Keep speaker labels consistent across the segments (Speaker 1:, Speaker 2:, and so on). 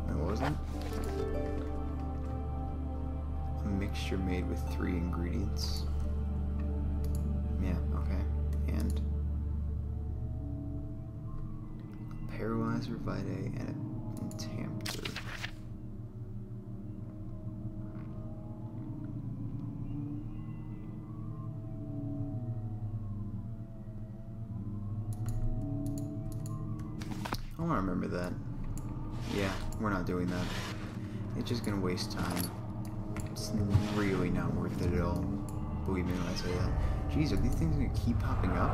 Speaker 1: What was it? A mixture made with 3 ingredients. Yeah, okay. And a paralyzer, vitae, and a tempter. I want to remember that. Yeah, we're not doing that. It's just gonna waste time. It's really not worth it at all. Believe me when I say that. Jeez, are these things gonna keep popping up?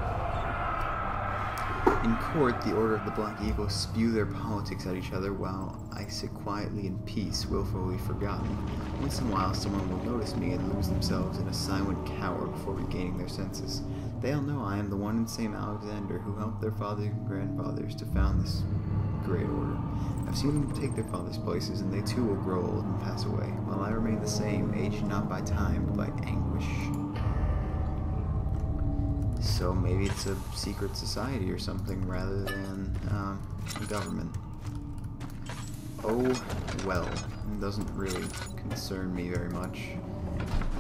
Speaker 1: In court, the Order of the Black Eagle spew their politics at each other while I sit quietly in peace, willfully forgotten. Once in a while, someone will notice me and lose themselves in a silent cower before regaining their senses. They'll know I am the one and same Alexander who helped their fathers and grandfathers to found this great order. I've seen them take their fathers' places, and they too will grow old and pass away, while I remain the same, aged not by time, but by anguish. So maybe it's a secret society or something rather than a government. Oh, well, it doesn't really concern me very much.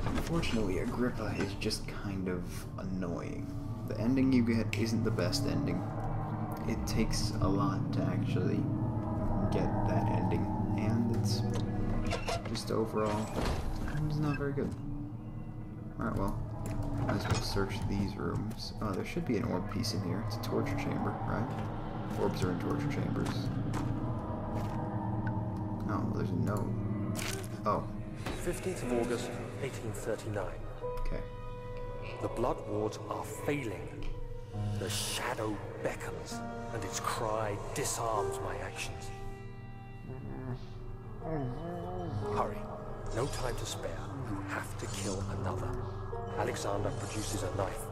Speaker 1: Unfortunately, Agrippa is just kind of annoying. The ending you get isn't the best ending. It takes a lot to actually get that ending, and it's just overall, it's not very good. Alright, well, might as well search these rooms. Oh, there should be an orb piece in here. It's a torture chamber, right? Orbs are in torture chambers. Oh, well, there's a note. Oh.
Speaker 2: 15th of August, 1839.
Speaker 1: Okay.
Speaker 2: The blood wards are failing. The shadow beckons, and its cry disarms my actions. Hurry. No time to spare. You have to kill another. Alexander produces a knife.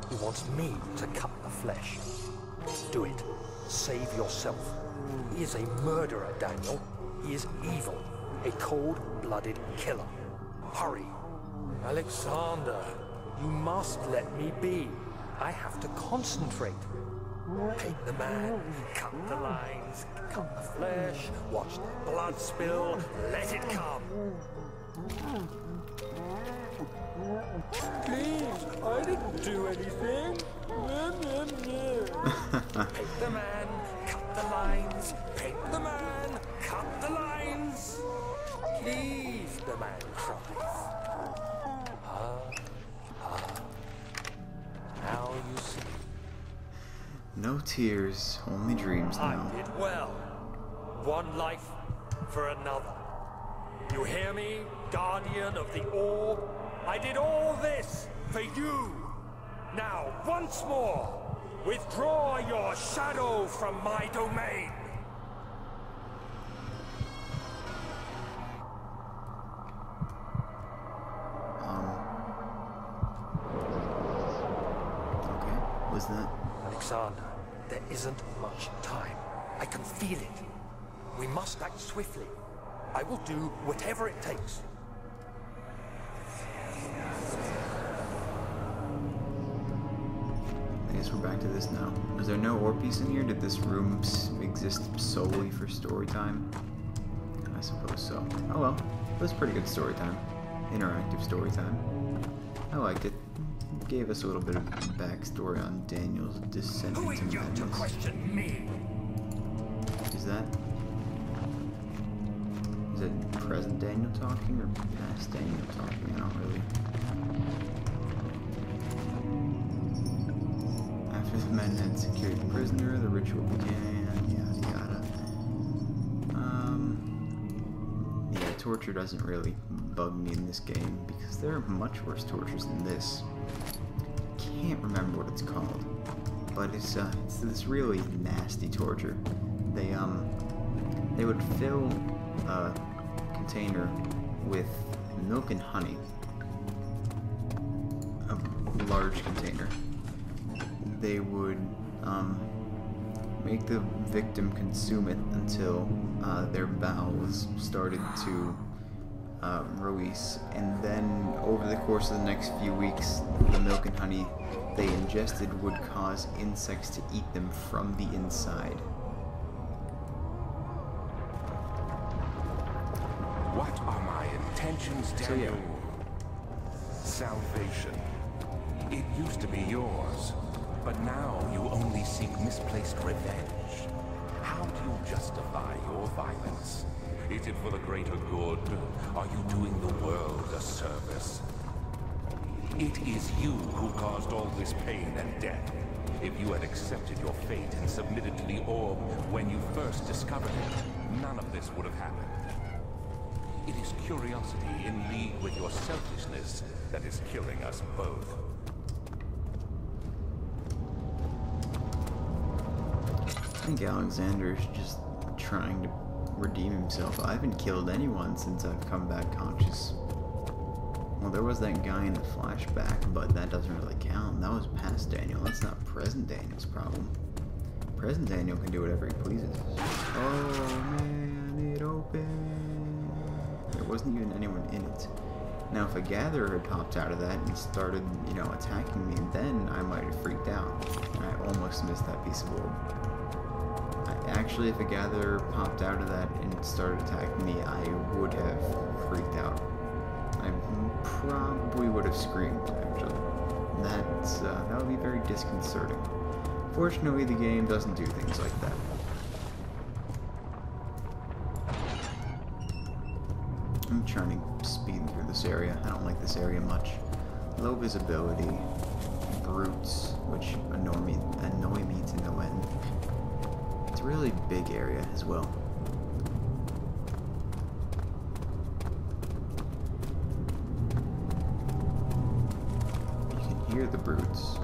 Speaker 2: He wants me to cut the flesh. Do it. Save yourself. He is a murderer, Daniel. He is evil. A cold-blooded killer. Hurry. Alexander, you must let me be. I have to concentrate. Paint the man, cut the lines, cut the flesh, watch the blood spill, let it come. Please, I didn't do anything. Paint the man, cut the lines, paint the man, cut the lines. Please, the man cries. Now you see.
Speaker 1: No tears, only dreams now.
Speaker 2: I did well. One life for another. You hear me, guardian of the orb? I did all this for you. Now, once more, withdraw your shadow from my domain.
Speaker 1: Okay, what's that?
Speaker 2: Alexander, there isn't much time. I can feel it. We must act swiftly. I will do whatever it takes.
Speaker 1: I guess we're back to this now. Is there no orb piece in here? Did this room exist solely for story time? I suppose so. Oh well, it was pretty good story time. Interactive story time. I liked it. Gave us a little bit of backstory on Daniel's descent
Speaker 2: Who
Speaker 1: into
Speaker 2: are you
Speaker 1: madness.
Speaker 2: to question me?
Speaker 1: Is that present Daniel talking or past Daniel talking? I don't really. After the men had secured the prisoner, the ritual began. Yada yada. Yeah, torture doesn't really bug me in this game because there are much worse tortures than this. Can't remember what it's called, but it's this really nasty torture. They would fill a container with milk and honey, a large container. They would make the victim consume it until their bowels started to release, and then over the course of the next few weeks, the milk and honey they ingested would cause insects to eat them from the inside.
Speaker 3: What are my intentions, Daniel? Salvation. It used to be yours, but now you only seek misplaced revenge. How do you justify your violence? Is it for the greater good? Are you doing the world a service? It is you who caused all this pain and death. If you had accepted your fate and submitted to the orb when you first discovered it, none of this would have happened. It is curiosity in league with your selfishness that is killing us both.
Speaker 1: I think Alexander's just trying to redeem himself. I haven't killed anyone since I've come back conscious. Well, there was that guy in the flashback, but that doesn't really count. That was past Daniel. That's not present Daniel's problem. Present Daniel can do whatever he pleases. Oh man, it opened. There wasn't even anyone in it. Now, if a gatherer had popped out of that and started, you know, attacking me, then I might have freaked out. I almost missed that piece of orb. Actually, if a gatherer popped out of that and started attacking me, I would have freaked out. I probably would have screamed, actually. That would be very disconcerting. Fortunately, the game doesn't do things like that. I'm trying to speed through this area. I don't like this area much. Low visibility, brutes, which annoy me to no end. It's a really big area as well. You can hear the brutes.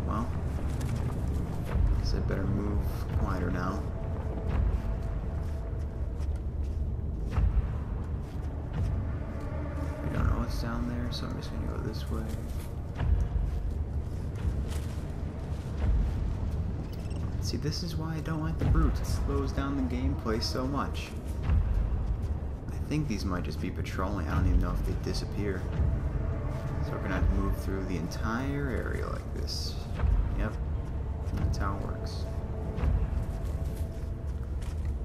Speaker 1: Well, guess I better move quieter now. I don't know what's down there, so I'm just gonna go this way. See, this is why I don't like the brutes. It slows down the gameplay so much. I think these might just be patrolling. I don't even know if they disappear. So we're gonna have to move through the entire area like this. Yep, that's how it works.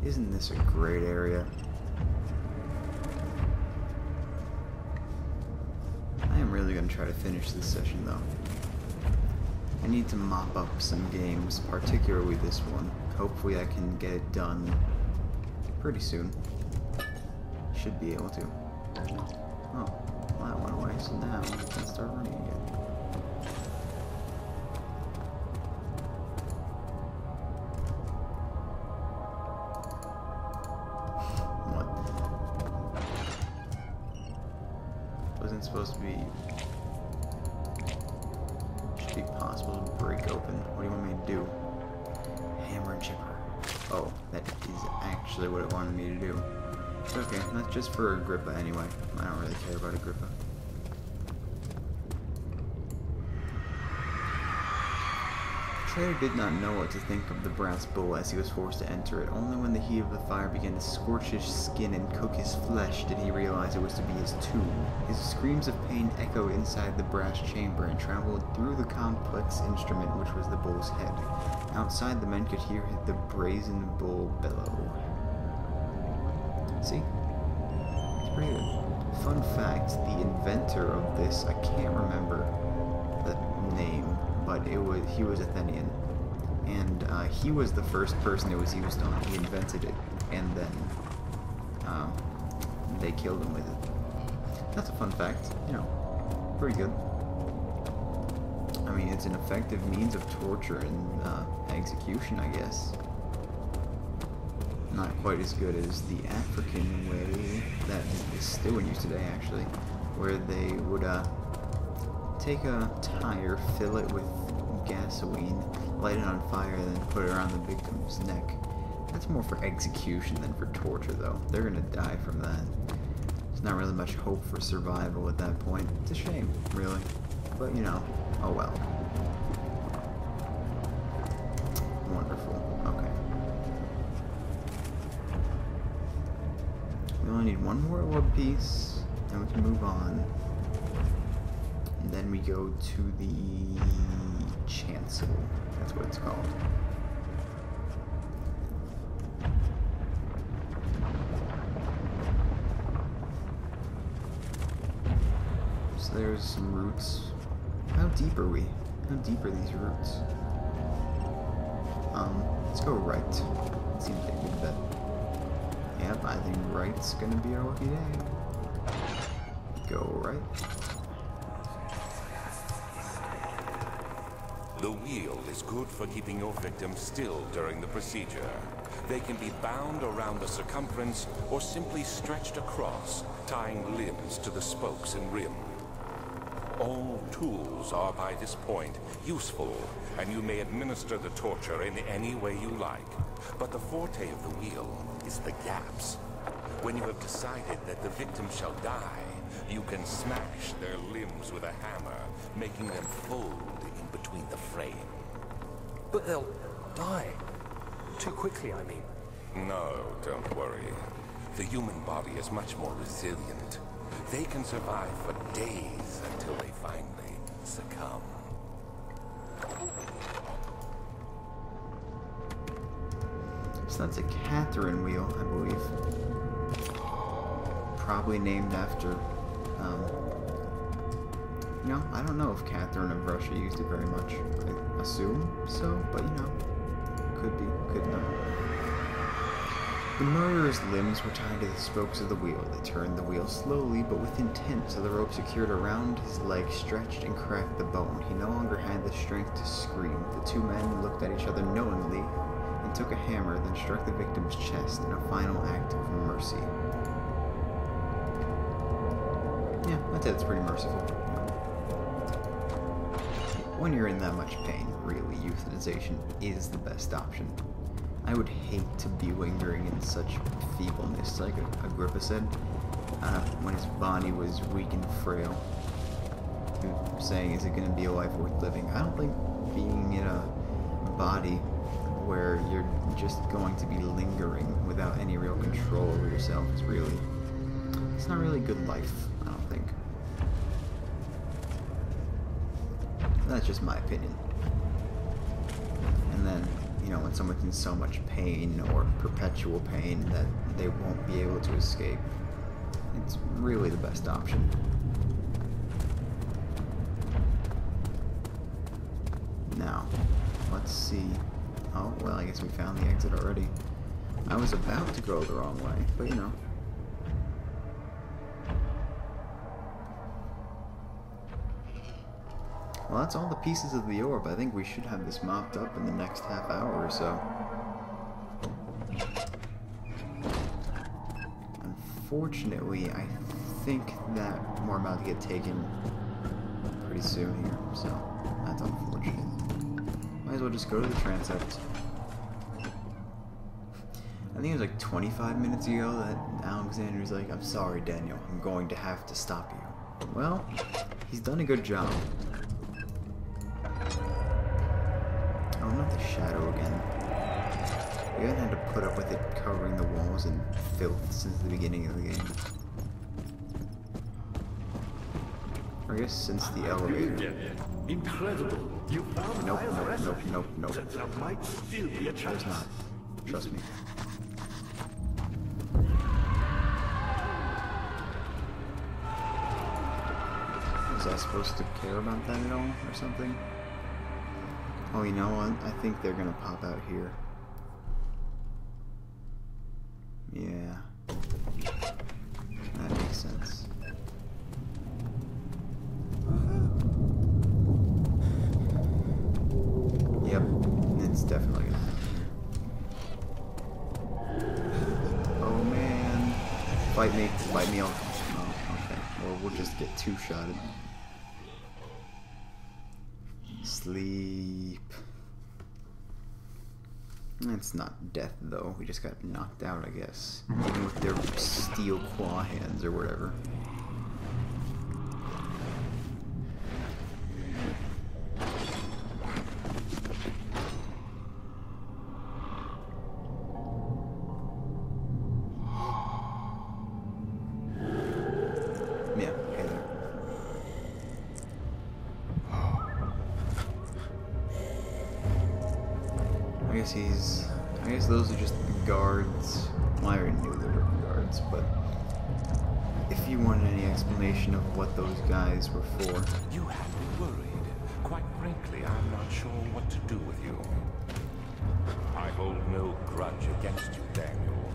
Speaker 1: Isn't this a great area? I am really gonna try to finish this session though. I need to mop up some games, particularly this one. Hopefully I can get it done pretty soon. Should be able to. Oh, well, that went away, so now I can start running again. What? Wasn't supposed to be... possible to break open. What do you want me to do? Hammer and chipper. Oh, that is actually what it wanted me to do. It's okay, that's just for Agrippa anyway. I don't really care about Agrippa. Trader did not know what to think of the brass bowl as he was forced to enter it. Only when the heat of the fire began to scorch his skin and cook his flesh did he realize it was to be his tomb. His screams of pain echoed inside the brass chamber and traveled through the complex instrument which was the bull's head. Outside, the men could hear the brazen bull bellow. See? It's pretty good. Fun fact, the inventor of this, I can't remember the name, but he was Athenian, and he was the first person it was used on. He invented it, and then they killed him with it. That's a fun fact, you know, pretty good. I mean, it's an effective means of torture and execution, I guess. Not quite as good as the African way that is still in use today, actually, where they would take a tire, fill it with gasoline, light it on fire, and then put it around the victim's neck. That's more for execution than for torture, though. They're gonna die from that. There's not really much hope for survival at that point. It's a shame, really. But, you know, oh well. Wonderful. Okay. The only need one more orb piece, and we can move on. And then we go to the chancel. That's what it's called. So there's some roots. How deep are we? How deep are these roots? Let's go right. Seems like a good bet. Yep, I think right's gonna be our lucky day. Go right.
Speaker 3: The wheel is good for keeping your victim still during the procedure. They can be bound around the circumference or simply stretched across, tying limbs to the spokes and rim. All tools are by this point useful, and you may administer the torture in any way you like. But the forte of the wheel is the gaps. When you have decided that the victim shall die, you can smash their limbs with a hammer, making them fold in between the frame.
Speaker 2: But they'll die. Too quickly, I mean.
Speaker 3: No, don't worry. The human body is much more resilient. They can survive for days until they finally succumb.
Speaker 1: So that's a Catherine wheel, I believe. Probably named after, you know, I don't know if Catherine of Russia used it very much. I assume so, but you know, could be, could not. The murderer's limbs were tied to the spokes of the wheel. They turned the wheel slowly, but with intent, so the rope secured around his leg stretched and cracked the bone. He no longer had the strength to scream. The two men looked at each other knowingly and took a hammer, then struck the victim's chest in a final act of mercy. Yeah, I'd say it's pretty merciful. When you're in that much pain, really, euthanization is the best option. I would hate to be lingering in such feebleness, like Agrippa said, when his body was weak and frail. He was saying, is it going to be a life worth living? I don't think being in a body where you're just going to be lingering without any real control over yourself is really, it's not really a good life, I don't think. That's just my opinion. And then, you know, when someone's in so much pain or perpetual pain that they won't be able to escape, it's really the best option. Now, let's see. Oh, well, I guess we found the exit already. I was about to go the wrong way, but you know. Well, that's all the pieces of the orb. I think we should have this mopped up in the next half hour or so. Unfortunately, I think that we're about to get taken pretty soon here, so that's unfortunate. Might as well just go to the transept. I think it was like 25 minutes ago that Alexander's like, I'm sorry, Daniel, I'm going to have to stop you. Well, he's done a good job. Oh, not the shadow again. We haven't had to put up with it covering the walls in filth since the beginning of the game. Or I guess since the elevator.
Speaker 4: Incredible. You found
Speaker 1: Nope,
Speaker 4: Miles'
Speaker 1: nope,
Speaker 4: recipe.
Speaker 1: nope, nope, nope.
Speaker 4: There might still be a chance.
Speaker 1: There's not. Trust me. Was I supposed to care about that at all, or something? Oh, you know what? I think they're gonna pop out here. Yeah. That makes sense. Yep, it's definitely gonna happen. Oh man. Fight me, I'll... Oh, okay. Well, we'll just get two-shotted. Sleep. It's not death, though. We just got knocked out, I guess. Even with their steel claw hands or whatever. I guess those are just guards. Well, I already knew they were guards, but if you want any explanation of what those guys were for.
Speaker 3: You had me worried. Quite frankly, I'm not sure what to do with you. I hold no grudge against you, Daniel.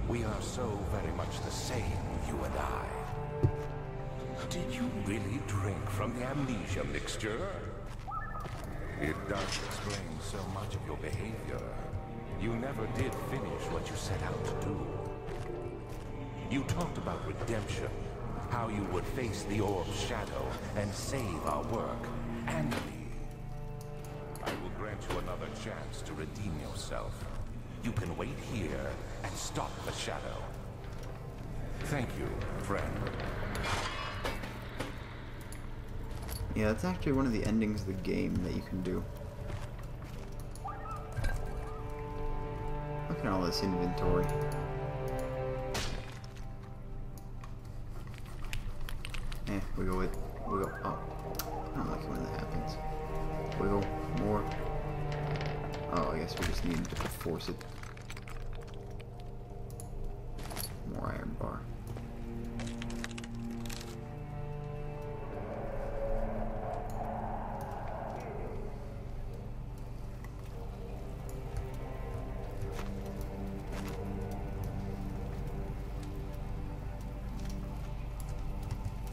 Speaker 3: We are so very much the same, you and I. Did you really drink from the amnesia mixture? It does explain so much of your behavior. You never did finish what you set out to do. You talked about redemption, how you would face the orb's shadow and save our work, and me. I will grant you another chance to redeem yourself. You can wait here and stop the shadow. Thank you, friend.
Speaker 1: Yeah, that's actually one of the endings of the game that you can do. Look at all this inventory. We go, oh. I don't like it when that happens. Wiggle, more. Oh, I guess we just need to force it. More iron bar.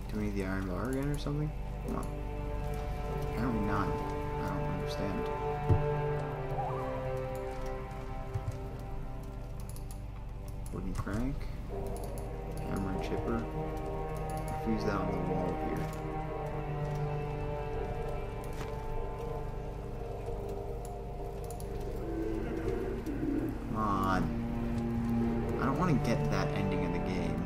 Speaker 1: Do we need the iron bar again or something? Come on. Apparently not. I don't understand. Wooden crank. Hammer and chipper. Fuse that on the wall here. Come on. I don't want to get that ending of the game.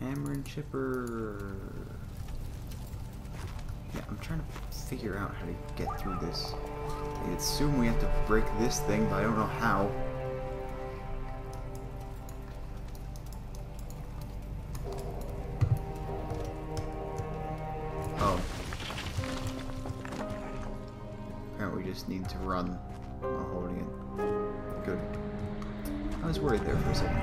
Speaker 1: Hammer and chipper. Yeah, I'm trying to figure out how to get through this. I assume we have to break this thing, but I don't know how. Oh. Apparently we just need to run while holding it. Good. I was worried there for a second.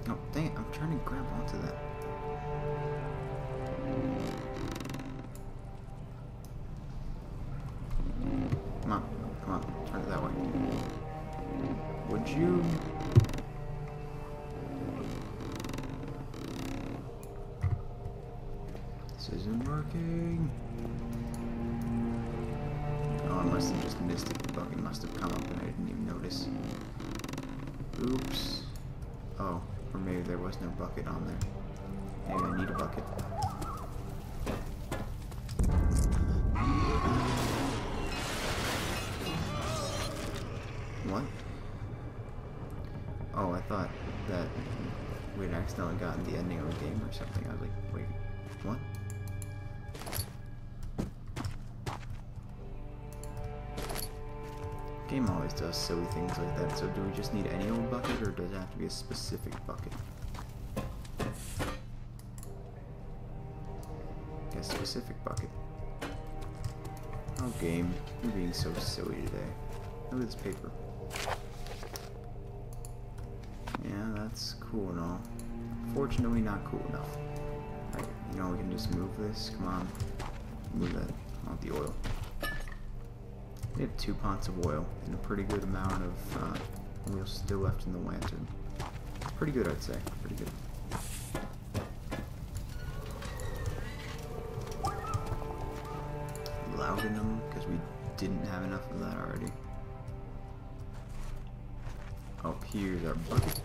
Speaker 1: Oh, dang it, I'm trying to grab onto that. Come on, turn it that way. Would you? This isn't working. Oh, I must have just missed it. The bucket must have come up and I didn't even notice. Oops. Oh. Or maybe there was no bucket on there. Maybe I need a bucket. What? Oh, I thought that we'd accidentally gotten the ending of the game or something. I was like, wait, what? Game always does silly things like that, so do we just need any old bucket, or does it have to be a specific bucket? A specific bucket. Oh game, you're being so silly today. Look at this paper. Yeah, that's cool and all. Fortunately not cool enough. Alright, you know we can just move this, come on. Move that, I want the oil. We have 2 pots of oil and a pretty good amount of oil still left in the lantern. It's pretty good, I'd say. Pretty good. Laudanum, because we didn't have enough of that already. Oh, here's our bucket.